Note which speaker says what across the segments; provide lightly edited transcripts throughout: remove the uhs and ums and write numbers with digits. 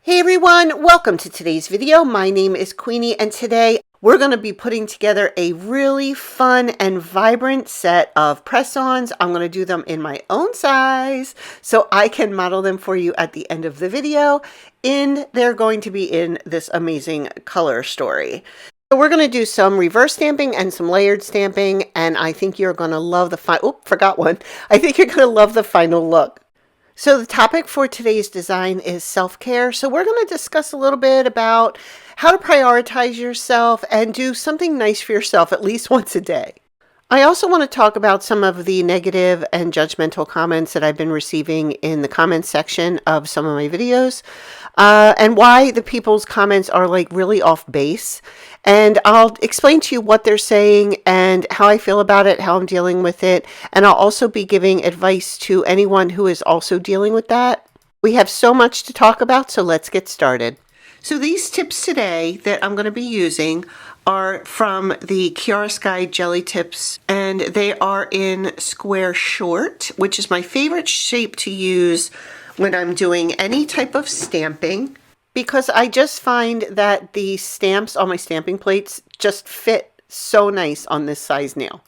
Speaker 1: Hey everyone, welcome to today's video. My name is Queenie and today we're going to be putting together a really fun and vibrant set of press-ons. I'm going to do them in my own size so I can model them for you at the end of the video, and they're going to be in this amazing color story. So we're going to do some reverse stamping and some layered stamping, and I think you're going to love the I think you're going to love the final look. So the topic for today's design is self-care. So we're going to discuss a little bit about how to prioritize yourself and do something nice for yourself at least once a day. I also want to talk about some of the negative and judgmental comments that I've been receiving in the comments section of some of my videos, and why the people's comments are like really off base. And I'll explain to you what they're saying and how I feel about it, how I'm dealing with it. And I'll also be giving advice to anyone who is also dealing with that. We have so much to talk about, so let's get started. So these tips today that I'm going to be using are from the Chiaroscuro Jelly Tips, and they are in square short, which is my favorite shape to use when I'm doing any type of stamping, because I just find that the stamps on my stamping plates just fit so nice on this size nail.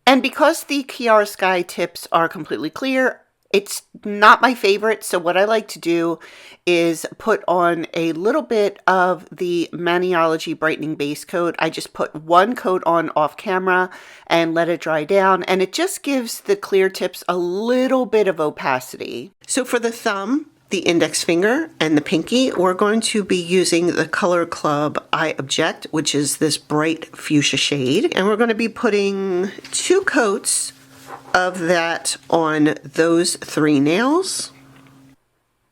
Speaker 1: And because the Chiaroscuro tips are completely clear, it's not my favorite, so what I like to do is put on a little bit of the Maniology Brightening Base Coat. I just put one coat on off camera and let it dry down, and it just gives the clear tips a little bit of opacity. So for the thumb, the index finger, and the pinky, we're going to be using the Color Club I Object, which is this bright fuchsia shade, and we're going to be putting 2 coats of that on those 3 nails.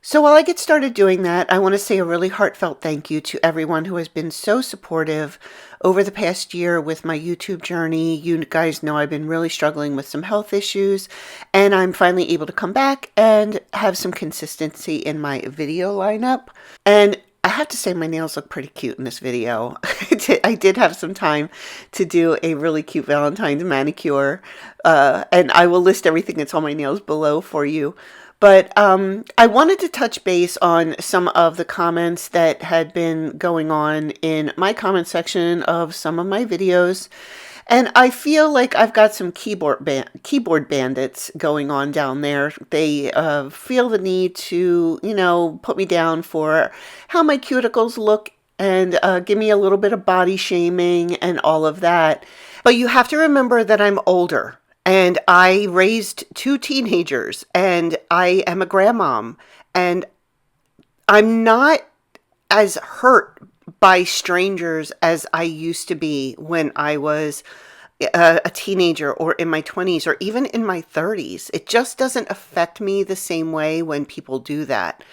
Speaker 1: So while I get started doing that, I want to say a really heartfelt thank you to everyone who has been so supportive over the past year with my YouTube journey. You guys know I've been really struggling with some health issues, and I'm finally able to come back and have some consistency in my video lineup. And I have to say my nails look pretty cute in this video. I did have some time to do a really cute Valentine's manicure, and I will list everything that's on my nails below for you. But I wanted to touch base on some of the comments that had been going on in my comment section of some of my videos. And I feel like I've got some keyboard bandits going on down there. They feel the need to, put me down for how my cuticles look and give me a little bit of body shaming and all of that. But you have to remember that I'm older. And I raised 2 teenagers, and I am a grandmom, and I'm not as hurt by strangers as I used to be when I was a teenager or in my 20s or even in my 30s. It just doesn't affect me the same way when people do that.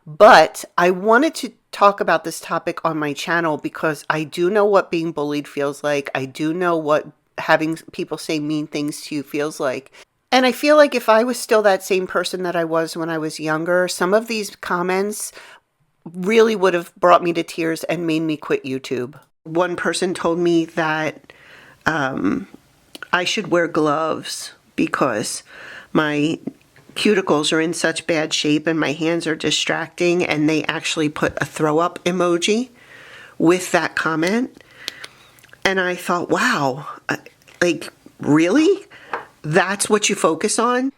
Speaker 1: But I wanted to talk about this topic on my channel because I do know what being bullied feels like. I do know what having people say mean things to you feels like. And I feel like if I was still that same person that I was when I was younger, some of these comments really would have brought me to tears and made me quit YouTube. One person told me that I should wear gloves because my cuticles are in such bad shape and my hands are distracting, and they actually put a throw up emoji with that comment. And I thought, wow, like, really? That's what you focus on?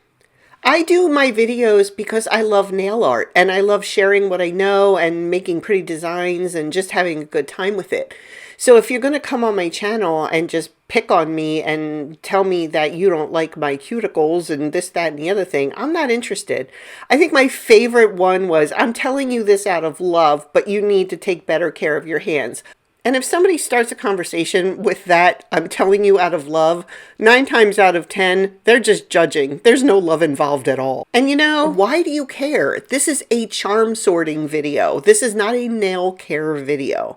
Speaker 1: I do my videos because I love nail art and I love sharing what I know and making pretty designs and just having a good time with it. So if you're going to come on my channel and just pick on me and tell me that you don't like my cuticles and this, that, and the other thing, I'm not interested. I think my favorite one was, I'm telling you this out of love, but you need to take better care of your hands. And if somebody starts a conversation with that, I'm telling you out of love, 9 times out of 10, they're just judging. There's no love involved at all. And why do you care? This is a charm sorting video. This is not a nail care video.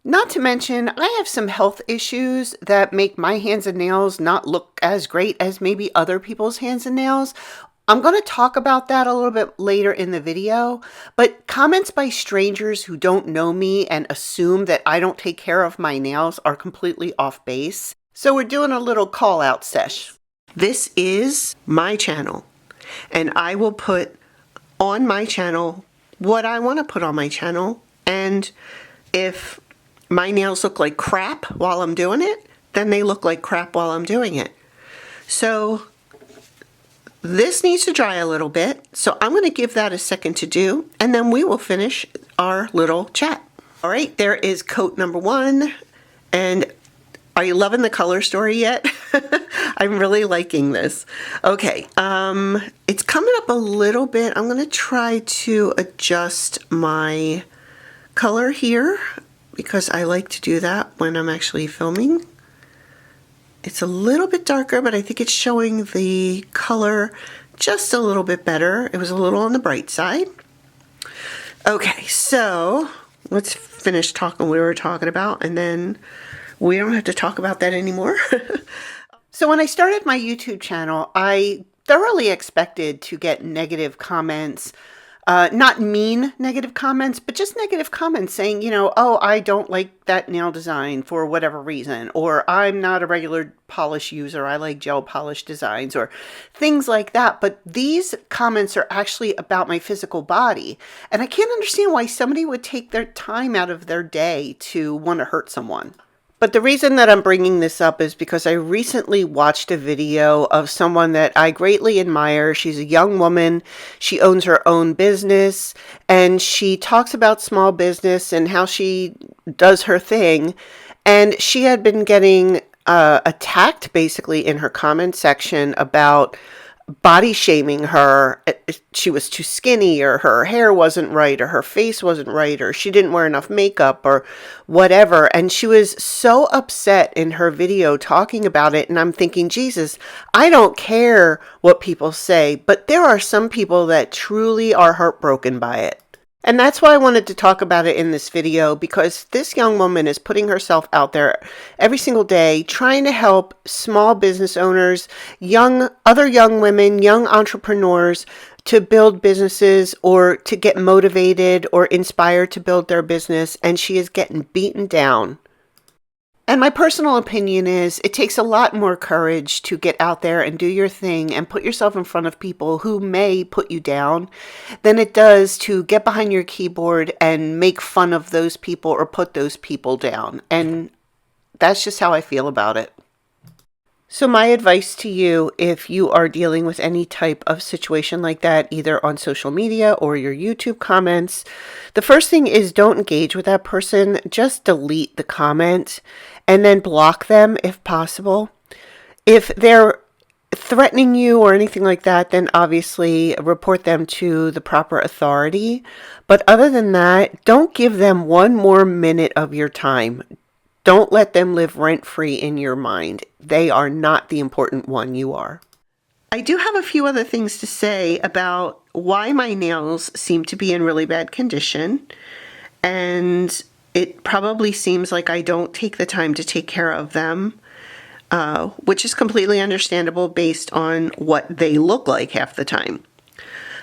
Speaker 1: Not to mention, I have some health issues that make my hands and nails not look as great as maybe other people's hands and nails. I'm going to talk about that a little bit later in the video, but comments by strangers who don't know me and assume that I don't take care of my nails are completely off base. So we're doing a little call out sesh. This is my channel, and I will put on my channel what I want to put on my channel. And if my nails look like crap while I'm doing it, then they look like crap while I'm doing it. So this needs to dry a little bit. So I'm going to give that a second to do, and then we will finish our little chat. All right, there is coat number 1. And are you loving the color story yet? I'm really liking this. Okay, it's coming up a little bit. I'm going to try to adjust my color here because I like to do that when I'm actually filming. It's a little bit darker, but I think it's showing the color just a little bit better. It was a little on the bright side. Okay, so let's finish talking what we were talking about, and then we don't have to talk about that anymore. So when I started my YouTube channel, I thoroughly expected to get negative comments. Not mean negative comments, but just negative comments saying, you know, oh, I don't like that nail design for whatever reason, or I'm not a regular polish user, I like gel polish designs, or things like that. But these comments are actually about my physical body. And I can't understand why somebody would take their time out of their day to want to hurt someone. But the reason that I'm bringing this up is because I recently watched a video of someone that I greatly admire. She's a young woman. She owns her own business, and she talks about small business and how she does her thing. And she had been getting attacked basically in her comment section about body shaming her. She was too skinny, or her hair wasn't right, or her face wasn't right, or she didn't wear enough makeup, or whatever. And she was so upset in her video talking about it. And I'm thinking, Jesus, I don't care what people say, but there are some people that truly are heartbroken by it. And that's why I wanted to talk about it in this video, because this young woman is putting herself out there every single day trying to help small business owners, other young women, young entrepreneurs to build businesses or to get motivated or inspired to build their business. And she is getting beaten down. And my personal opinion is it takes a lot more courage to get out there and do your thing and put yourself in front of people who may put you down than it does to get behind your keyboard and make fun of those people or put those people down. And that's just how I feel about it. So my advice to you, if you are dealing with any type of situation like that, either on social media or your YouTube comments, the first thing is don't engage with that person. Just delete the comment and then block them if possible. If they're threatening you or anything like that, then obviously report them to the proper authority. But other than that, don't give them one more minute of your time. Don't let them live rent-free in your mind. They are not the important one, you are. I do have a few other things to say about why my nails seem to be in really bad condition. And it probably seems like I don't take the time to take care of them, which is completely understandable based on what they look like half the time.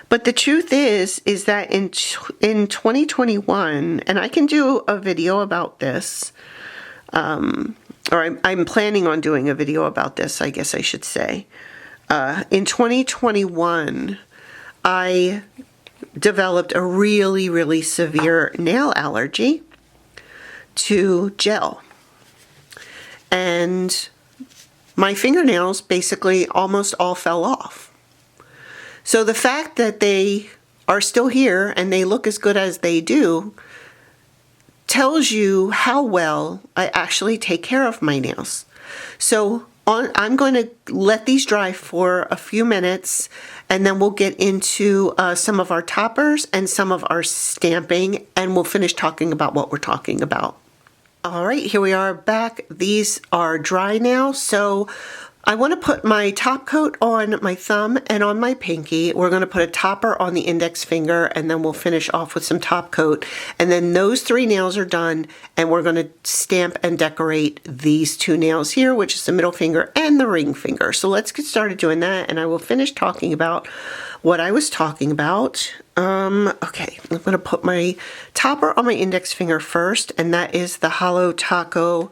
Speaker 1: But the truth is that in 2021, and I can do a video about this, or I'm planning on doing a video about this, I guess I should say. In 2021, I developed a really, really severe nail allergy to gel. And my fingernails basically almost all fell off. So the fact that they are still here and they look as good as they do tells you how well I actually take care of my nails. So I'm going to let these dry for a few minutes, and then we'll get into some of our toppers and some of our stamping, and we'll finish talking about what we're talking about. All right, here we are back. These are dry now, so I want to put my top coat on my thumb and on my pinky. We're going to put a topper on the index finger, and then we'll finish off with some top coat. And then those 3 nails are done, and we're going to stamp and decorate these 2 nails here, which is the middle finger and the ring finger. So let's get started doing that, and I will finish talking about what I was talking about. Okay, I'm going to put my topper on my index finger first, and that is the Holo Taco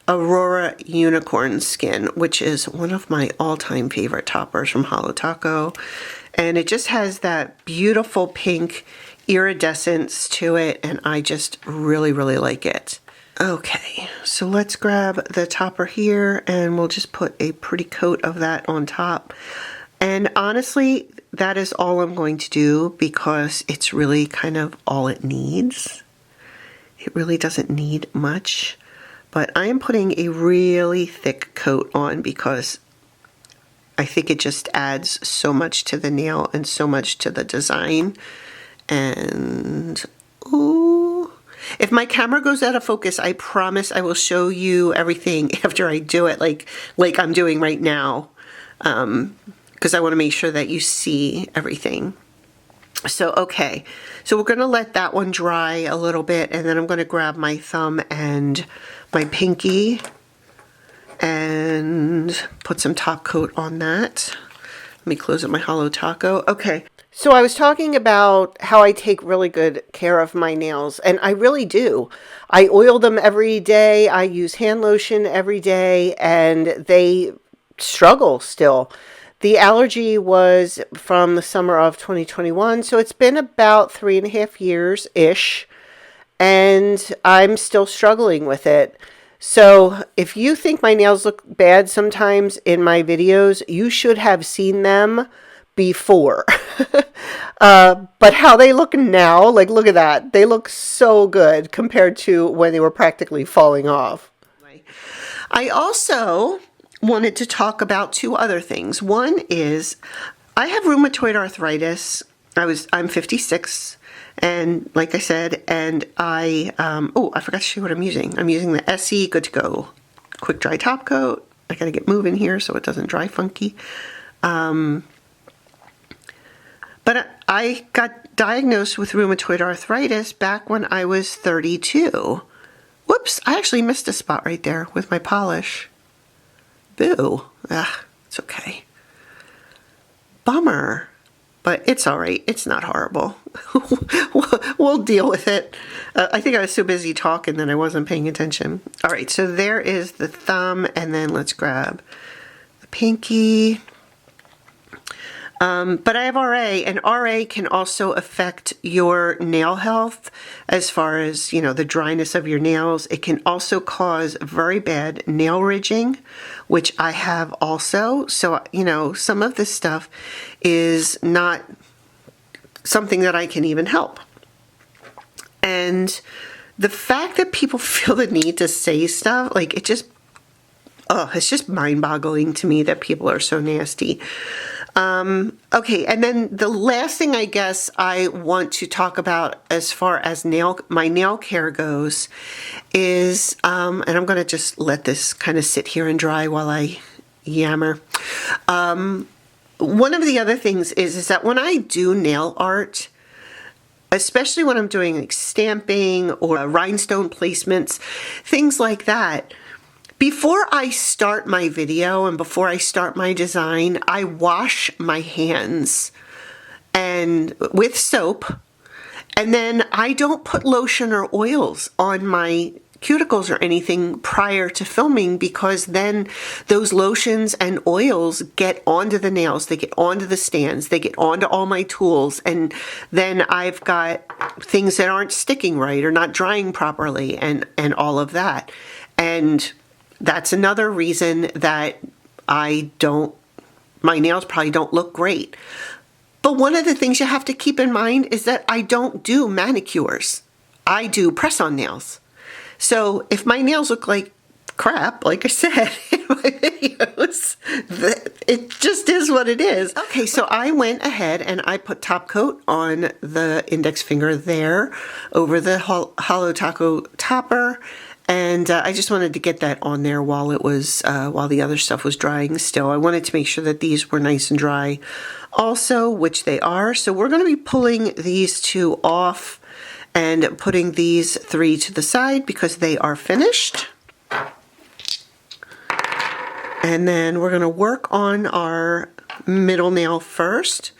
Speaker 1: Aurora Unicorn Skin, which is one of my all-time favorite toppers from Holo Taco. And it just has that beautiful pink iridescence to it, and I just really, really like it. Okay, so let's grab the topper here and we'll just put a pretty coat of that on top. And honestly, that is all I'm going to do because it's really kind of all it needs. It really doesn't need much, but I am putting a really thick coat on because I think it just adds so much to the nail and so much to the design. And ooh, if my camera goes out of focus, I promise I will show you everything after I do it, like I'm doing right now, because I want to make sure that you see everything. So, okay, so we're going to let that one dry a little bit, and then I'm going to grab my thumb and my pinky and put some top coat on that. Let me close up my Holo Taco. Okay. So I was talking about how I take really good care of my nails, and I really do. I oil them every day. I use hand lotion every day, and they struggle still. The allergy was from the summer of 2021, so it's been about 3.5 years-ish, and I'm still struggling with it. So if you think my nails look bad sometimes in my videos, you should have seen them before. But how they look now, like look at that. They look so good compared to when they were practically falling off. I also wanted to talk about two other things. One is I have rheumatoid arthritis. I'm 56, and like I said, and I forgot to show you what I'm using. I'm using the SE Good to Go Quick Dry Top Coat. I gotta get moving here so it doesn't dry funky. But I got diagnosed with rheumatoid arthritis back when I was 32. Whoops, I actually missed a spot right there with my polish. Boo. It's okay. Bummer. But it's all right. It's not horrible. We'll deal with it. I think I was so busy talking that I wasn't paying attention. All right, so there is the thumb, and then let's grab the pinky. But I have RA, and RA can also affect your nail health as far as, you know, the dryness of your nails. It can also cause very bad nail ridging, which I have also. So, you know, some of this stuff is not something that I can even help. And the fact that people feel the need to say stuff, like it's just mind-boggling to me that people are so nasty. Okay, and then the last thing I guess I want to talk about as far as my nail care goes is, and I'm going to just let this kind of sit here and dry while I yammer. One of the other things is that when I do nail art, especially when I'm doing like stamping or rhinestone placements, things like that, before I start my video and before I start my design, I wash my hands and with soap, and then I don't put lotion or oils on my cuticles or anything prior to filming, because then those lotions and oils get onto the nails, they get onto the stands, they get onto all my tools, and then I've got things that aren't sticking right or not drying properly and all of that. And that's another reason that my nails probably don't look great. But one of the things you have to keep in mind is that I don't do manicures. I do press-on nails. So if my nails look like crap, like I said in my videos, it just is what it is. Okay, so I went ahead and I put top coat on the index finger there over the Holo Taco topper. And I just wanted to get that on there while it was, while the other stuff was drying still. I wanted to make sure that these were nice and dry also, which they are. So we're going to be pulling these two off and putting these three to the side because they are finished. And then we're going to work on our middle nail first.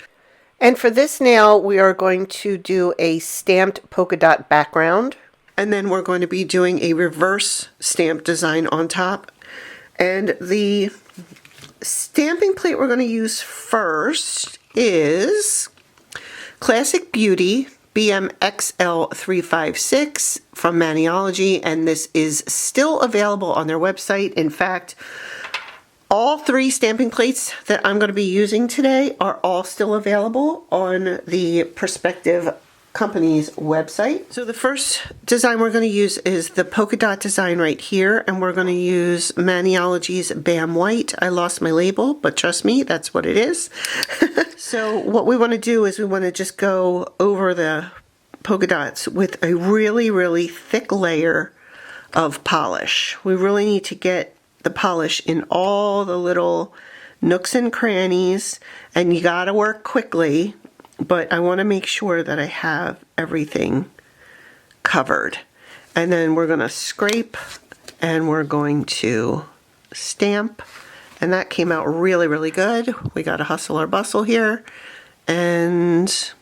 Speaker 1: And for this nail, we are going to do a stamped polka dot background. And then we're going to be doing a reverse stamp design on top. And the stamping plate we're going to use first is Classic Beauty BMXL356 from Maniology, and this is still available on their website. In fact, all 3 stamping plates that I'm going to be using today are all still available on the Perspective Company's website. So the first design we're going to use is the polka dot design right here, and we're going to use Maniology's Bam White. I lost my label, but trust me, that's what it is. So what we want to do is we want to just go over the polka dots with a really, really thick layer of polish. We really need to get the polish in all the little nooks and crannies, and you gotta work quickly, but I want to make sure that I have everything covered. And then we're going to scrape and we're going to stamp, and that came out really, really good. We got to hustle or bustle here and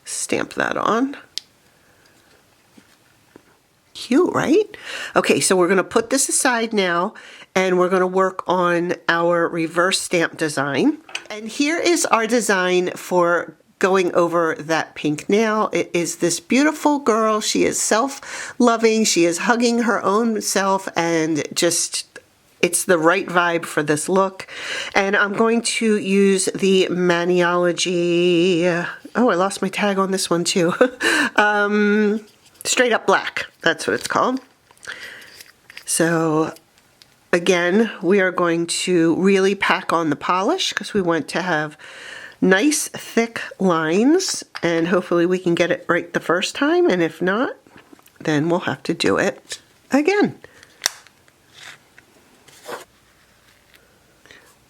Speaker 1: stamp that on. Cute, right? Okay, so we're going to put this aside now, and we're going to work on our reverse stamp design. And here is our design for going over that pink nail. It is this beautiful girl. She is self-loving. She is hugging her own self, and just, it's the right vibe for this look. And I'm going to use the Maniology, oh, I lost my tag on this one too. Straight Up Black, that's what it's called. So again, we are going to really pack on the polish because we want to have nice thick lines, and hopefully we can get it right the first time, and if not, then we'll have to do it again.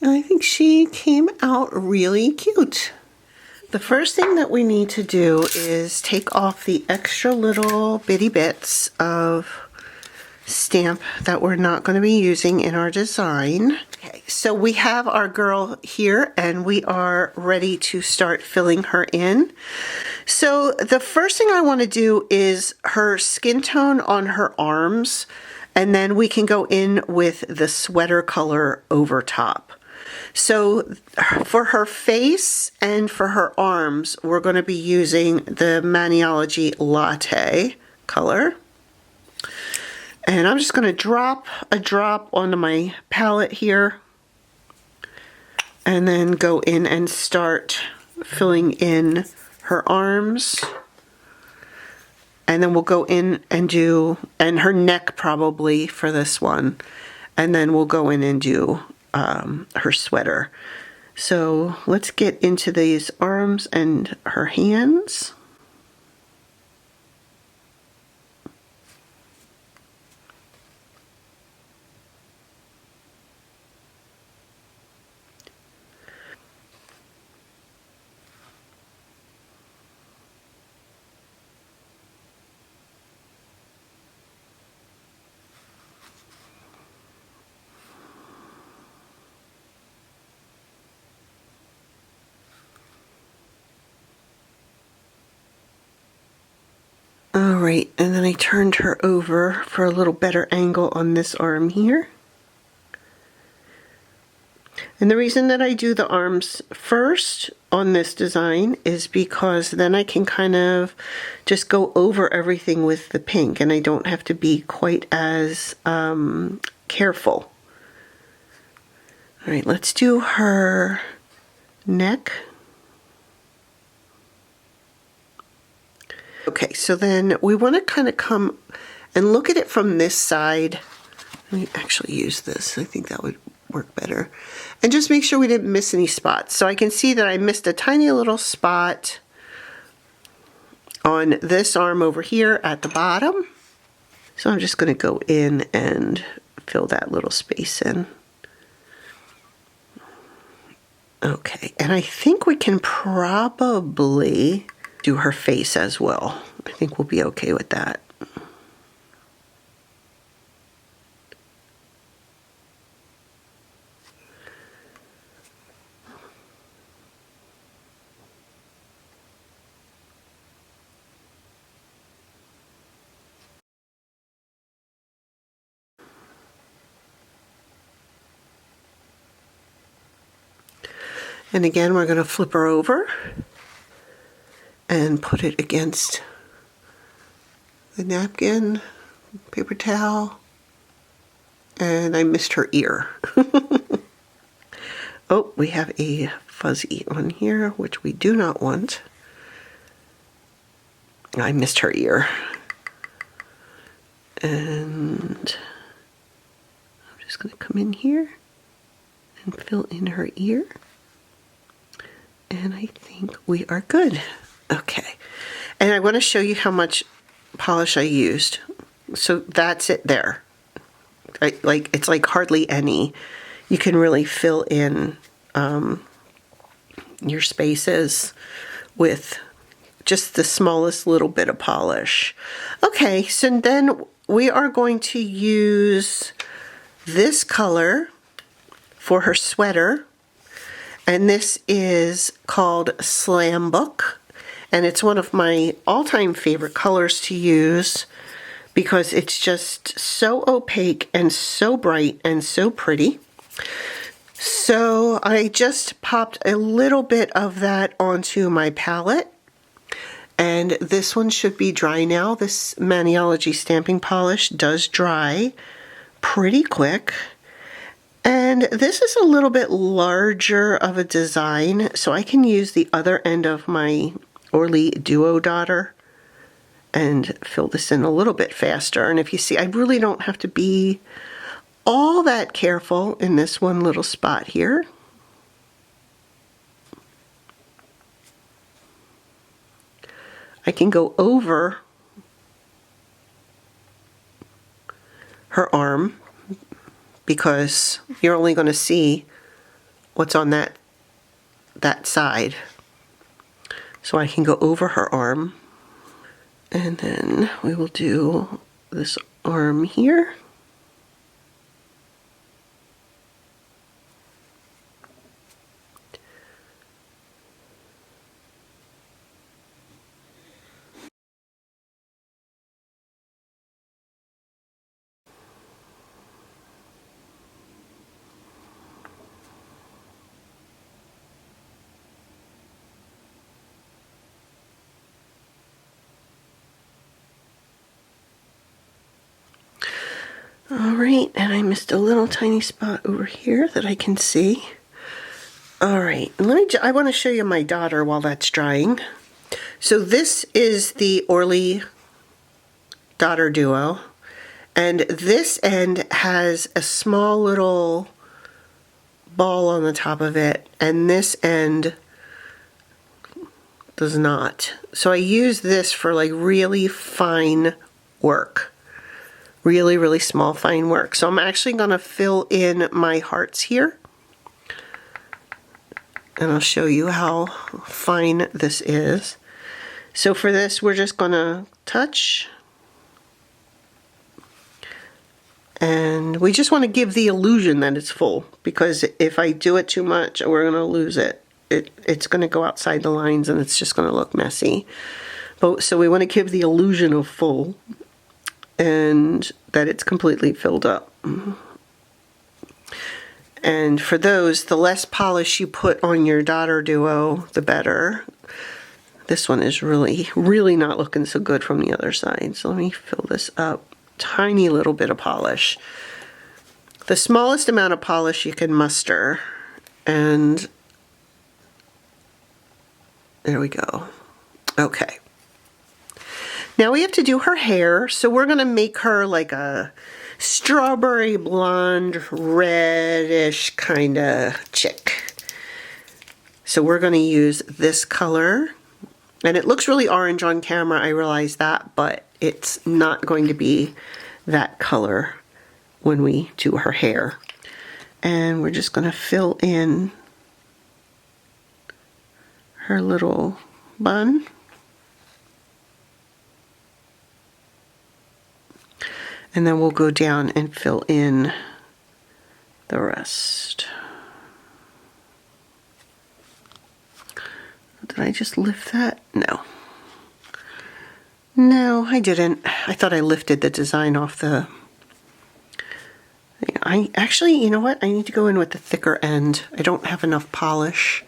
Speaker 1: And I think she came out really cute. The first thing that we need to do is take off the extra little bitty bits of stamp that we're not going to be using in our design. Okay, so we have our girl here, and we are ready to start filling her in. So the first thing I want to do is her skin tone on her arms, and then we can go in with the sweater color over top. So for her face and for her arms, we're going to be using the Maniology Latte color. And I'm just going to drop a drop onto my palette here, and then go in and start filling in her arms. And then we'll go in and do, and her neck probably for this one. And then we'll go in and do her sweater. So let's get into these arms and her hands. Alright, and then I turned her over for a little better angle on this arm here. And the reason that I do the arms first on this design is because then I can kind of just go over everything with the pink, and I don't have to be quite as careful. Alright, let's do her neck. Okay, so then we want to kind of come and look at it from this side. Let me actually use this. I think that would work better. And just make sure we didn't miss any spots. So I can see that I missed a tiny little spot on this arm over here at the bottom. So I'm just going to go in and fill that little space in. Okay, and I think we can probably do her face as well. I think we'll be okay with that. And again, we're going to flip her over. and put it against the napkin, paper towel, and I missed her ear. Oh, we have a fuzzy on here, which we do not want. I missed her ear. And I'm just going to come in here and fill in her ear. And I think we are good. Okay. And I want to show you how much polish I used. So that's it there. It's like hardly any. You can really fill in your spaces with just the smallest little bit of polish. Okay, so then we are going to use this color for her sweater. And this is called Slam Book. And it's one of my all-time favorite colors to use because it's just so opaque and so bright and so pretty. So I just popped a little bit of that onto my palette. And this one should be dry now. This Maniology stamping polish does dry pretty quick. And this is a little bit larger of a design, so I can use the other end of my Orly Duo Dotter and fill this in a little bit faster. And if you see, I really don't have to be all that careful in this one little spot here. I can go over her arm because you're only going to see what's on that side. So I can go over her arm, and then we will do this arm here. Alright, and I missed a little tiny spot over here that I can see. Alright, I want to show you my daughter while that's drying. So this is the Orly Daughter Duo, and this end has a small little ball on the top of it, and this end does not. So I use this for like really fine work. Really, really small, fine work. So I'm actually going to fill in my hearts here. And I'll show you how fine this is. So for this, we're just going to touch. And we just want to give the illusion that it's full. Because if I do it too much, we're going to lose it. It's going to go outside the lines and it's just going to look messy. So we want to give the illusion of full. And that it's completely filled up. And for those, the less polish you put on your Daughter Duo, the better. This one is really, really not looking so good from the other side. So let me fill this up. Tiny little bit of polish. The smallest amount of polish you can muster. And there we go. Okay. Now we have to do her hair, so we're going to make her like a strawberry blonde, reddish kind of chick. So we're going to use this color, and it looks really orange on camera, I realize that, but it's not going to be that color when we do her hair. And we're just going to fill in her little bun. And then we'll go down and fill in the rest. Did I just lift that? No. No, I didn't. I thought I lifted the design off the... Actually, you know what? I need to go in with the thicker end. I don't have enough polish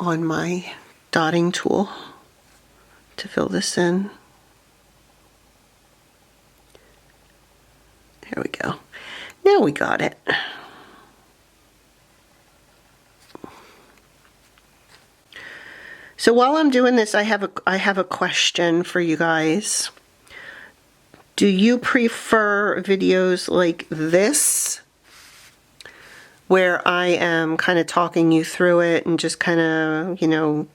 Speaker 1: on my dotting tool. to fill this in. There we go. Now we got it. So while I'm doing this, I have a question for you guys. Do you prefer videos like this, where I am kind of talking you through it and just kind of, you know,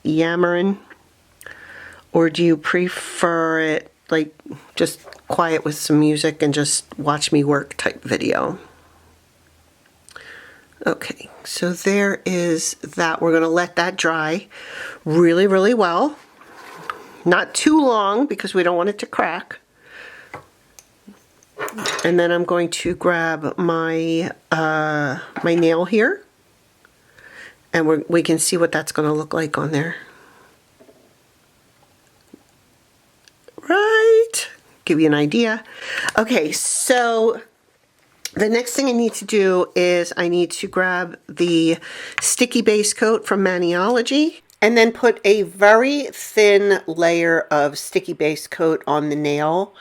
Speaker 1: yammering? Or do you prefer it like just quiet with some music and just watch me work type video? Okay, so there is that. We're going to let that dry really, really well. Not too long because we don't want it to crack. And then I'm going to grab my my nail here, and we can see what that's going to look like on there. Right, give you an idea. Okay, so the next thing I need to do is I need to grab the sticky base coat from Maniology and then put a very thin layer of sticky base coat on the nail.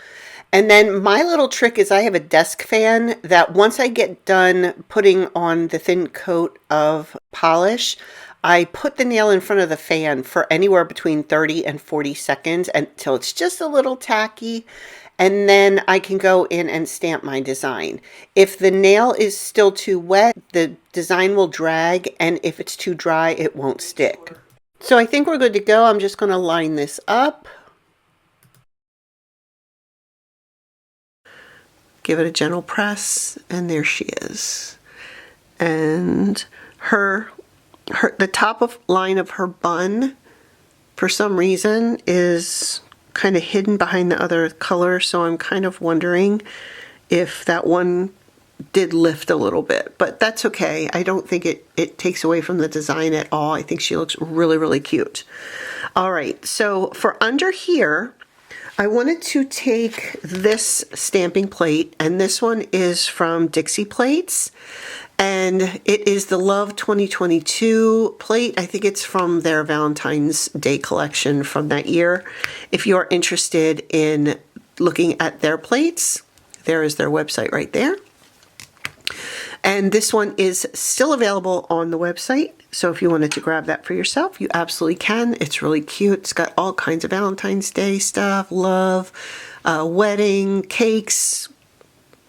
Speaker 1: And then my little trick is I have a desk fan that once I get done putting on the thin coat of polish, I put the nail in front of the fan for anywhere between 30 and 40 seconds until it's just a little tacky. And then I can go in and stamp my design. If the nail is still too wet, the design will drag, and if it's too dry, it won't stick. So I think we're good to go. I'm just going to line this up. Give it a gentle press, and there she is. And the top of line of her bun, for some reason, is kind of hidden behind the other color, so I'm kind of wondering if that one did lift a little bit, but that's okay. I don't think it takes away from the design at all. I think she looks really, really cute. All right, so for under here, I wanted to take this stamping plate, and this one is from Dixie Plates, and it is the Love 2022 plate. I think it's from their Valentine's Day collection from that year. If you're interested in looking at their plates, there is their website right there. And this one is still available on the website. So if you wanted to grab that for yourself, you absolutely can. It's really cute. It's got all kinds of Valentine's Day stuff, love, wedding, cakes,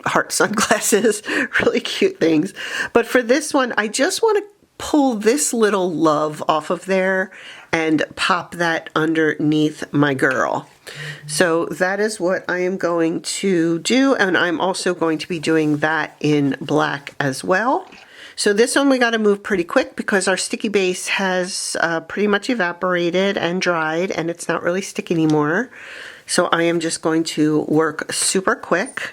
Speaker 1: heart sunglasses, really cute things. But for this one, I just want to pull this little love off of there and pop that underneath my girl. So that is what I am going to do, and I'm also going to be doing that in black as well. So this one we got to move pretty quick because our sticky base has pretty much evaporated and dried, and it's not really sticky anymore. So I am just going to work super quick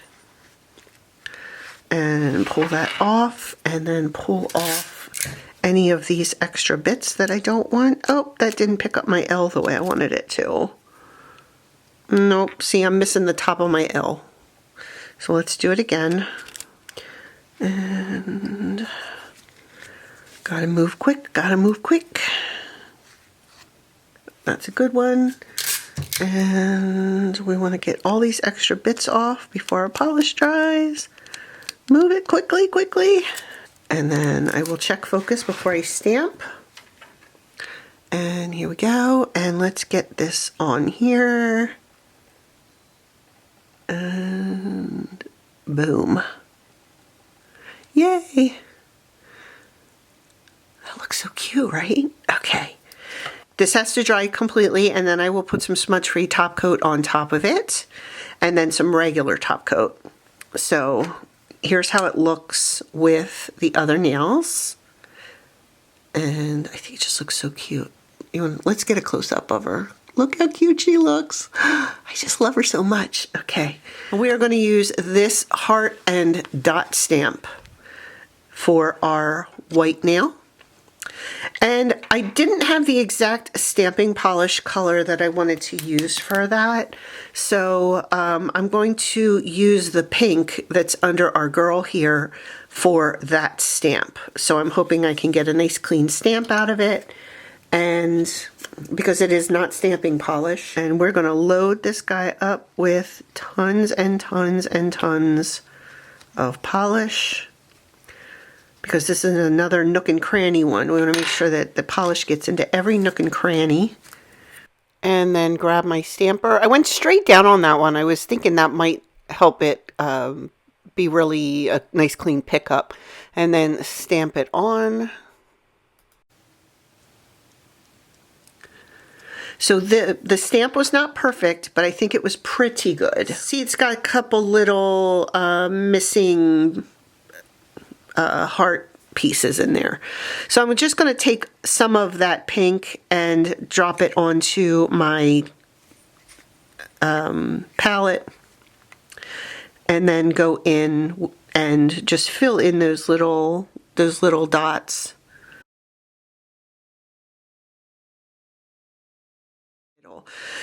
Speaker 1: and pull that off, and then pull off any of these extra bits that I don't want. Oh, that didn't pick up my L the way I wanted it to. Nope, see, I'm missing the top of my L. So let's do it again. And gotta move quick, gotta move quick. That's a good one. And we want to get all these extra bits off before our polish dries. Move it quickly, quickly. And then I will check focus before I stamp. And here we go. And let's get this on here. And boom. Yay. That looks so cute, right? Okay. This has to dry completely, and then I will put some smudge-free top coat on top of it, and then some regular top coat. So here's how it looks with the other nails. And I think it just looks so cute. Let's get a close-up of her. Look how cute she looks. I just love her so much. Okay. We are going to use this heart and dot stamp for our white nail. And I didn't have the exact stamping polish color that I wanted to use for that. So I'm going to use the pink that's under our girl here for that stamp. So I'm hoping I can get a nice clean stamp out of it. and because it is not stamping polish. And we're going to load this guy up with tons and tons and tons of polish, because this is another nook and cranny one. We want to make sure that the polish gets into every nook and cranny. And then grab my stamper. I went straight down on that one. I was thinking that might help it be really a nice clean pickup. And then stamp it on. So the stamp was not perfect, but I think it was pretty good. See, it's got a couple little missing heart pieces in there. So I'm just going to take some of that pink and drop it onto my palette, and then go in and just fill in those little dots.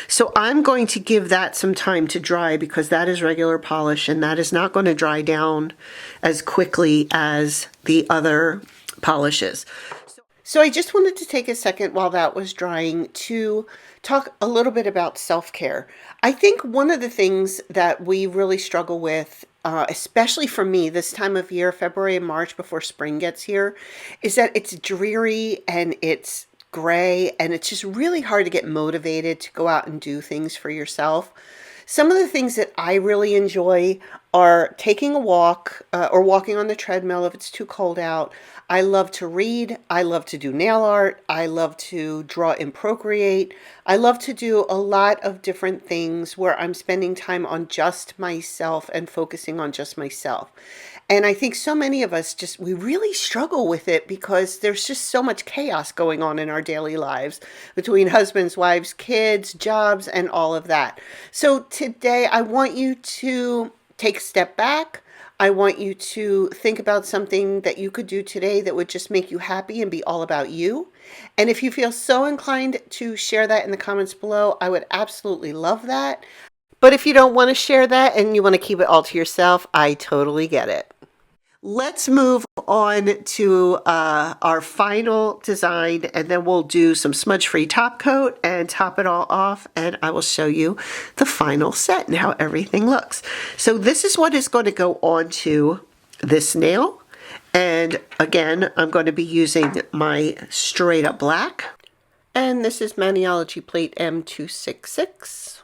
Speaker 1: So I'm going to give that some time to dry, because that is regular polish and that is not going to dry down as quickly as the other polishes. So I just wanted to take a second while that was drying to talk a little bit about self-care. I think one of the things that we really struggle with, especially for me this time of year, February and March before spring gets here, is that it's dreary and it's gray, and it's just really hard to get motivated to go out and do things for yourself. Some of the things that I really enjoy are taking a walk or walking on the treadmill if it's too cold out. I love to read. I love to do nail art. I love to draw and Procreate. I love to do a lot of different things where I'm spending time on just myself and focusing on just myself. And I think so many of us we really struggle with it, because there's just so much chaos going on in our daily lives between husbands, wives, kids, jobs, and all of that. So today I want you to take a step back. I want you to think about something that you could do today that would just make you happy and be all about you. And if you feel so inclined to share that in the comments below, I would absolutely love that. But if you don't want to share that and you want to keep it all to yourself, I totally get it. Let's move on to our final design, and then we'll do some smudge-free top coat and top it all off, and I will show you the final set and how everything looks. So this is what is going to go onto this nail, and again, I'm going to be using my straight up black, and this is Maniology plate M266.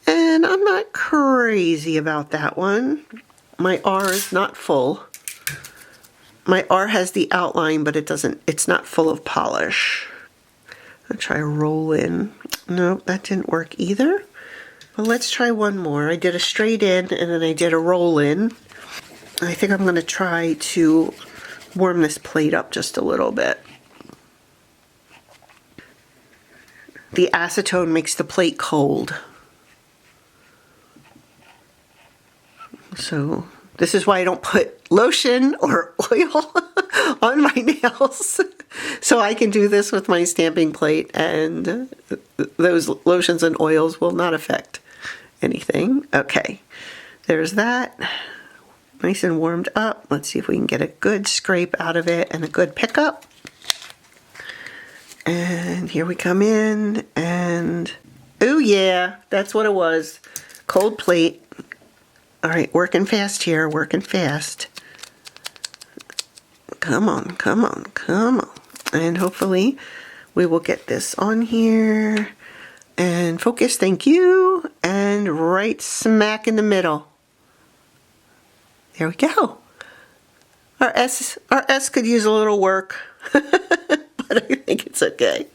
Speaker 1: And I'm not crazy about that one. My R is not full. My R has the outline, but it's not full of polish. I'll try a roll in. No, that didn't work either. Well, let's try one more. I did a straight in and then I did a roll in. I think I'm going to try to warm this plate up just a little bit. The acetone makes the plate cold. So this is why I don't put lotion or oil on my nails. So I can do this with my stamping plate, and those lotions and oils will not affect anything. Okay, there's that. Nice and warmed up. Let's see if we can get a good scrape out of it and a good pickup. And here we come in, and oh yeah, that's what it was. Cold plate. All right, working fast here, working fast. Come on, come on, come on. And hopefully we will get this on here. And focus, thank you. And right smack in the middle. There we go. Our S could use a little work, but I think it's okay.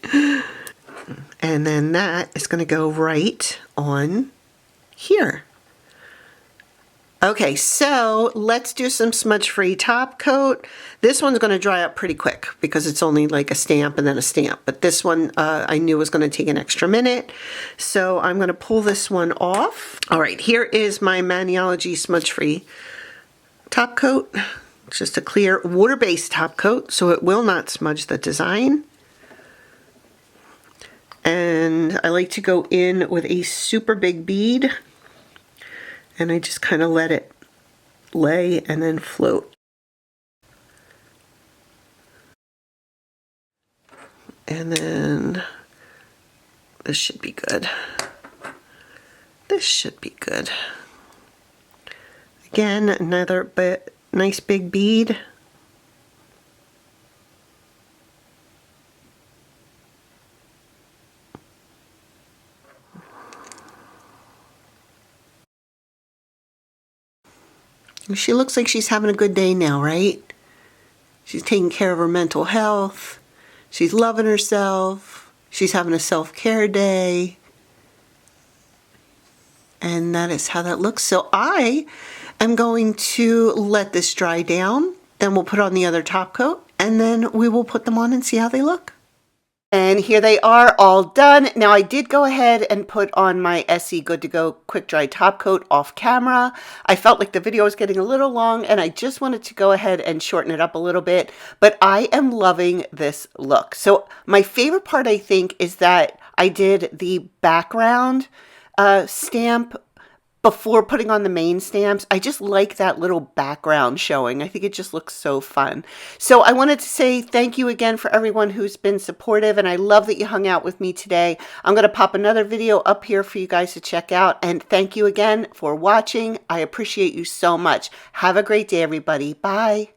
Speaker 1: And then that is going to go right on here. Okay, so let's do some smudge-free top coat. This one's going to dry up pretty quick because it's only like a stamp and then a stamp. But this one I knew was going to take an extra minute. So I'm going to pull this one off. All right, here is my Maniology smudge-free top coat. It's just a clear water-based top coat, so it will not smudge the design. And I like to go in with a super big bead. And I just kind of let it lay and then float. And then this should be good. This should be good. Again, another nice big bead. She looks like she's having a good day now, right? She's taking care of her mental health. She's loving herself. She's having a self-care day. And that is how that looks. So I am going to let this dry down. Then we'll put on the other top coat. And then we will put them on and see how they look. And here they are all done. Now I did go ahead and put on my Essie Good to Go quick dry top coat off camera. I felt like the video was getting a little long and I just wanted to go ahead and shorten it up a little bit, but I am loving this look. So my favorite part, I think, is that I did the background stamp before putting on the main stamps. I just like that little background showing. I think it just looks so fun. So I wanted to say thank you again for everyone who's been supportive, and I love that you hung out with me today. I'm going to pop another video up here for you guys to check out, and thank you again for watching. I appreciate you so much. Have a great day, everybody. Bye.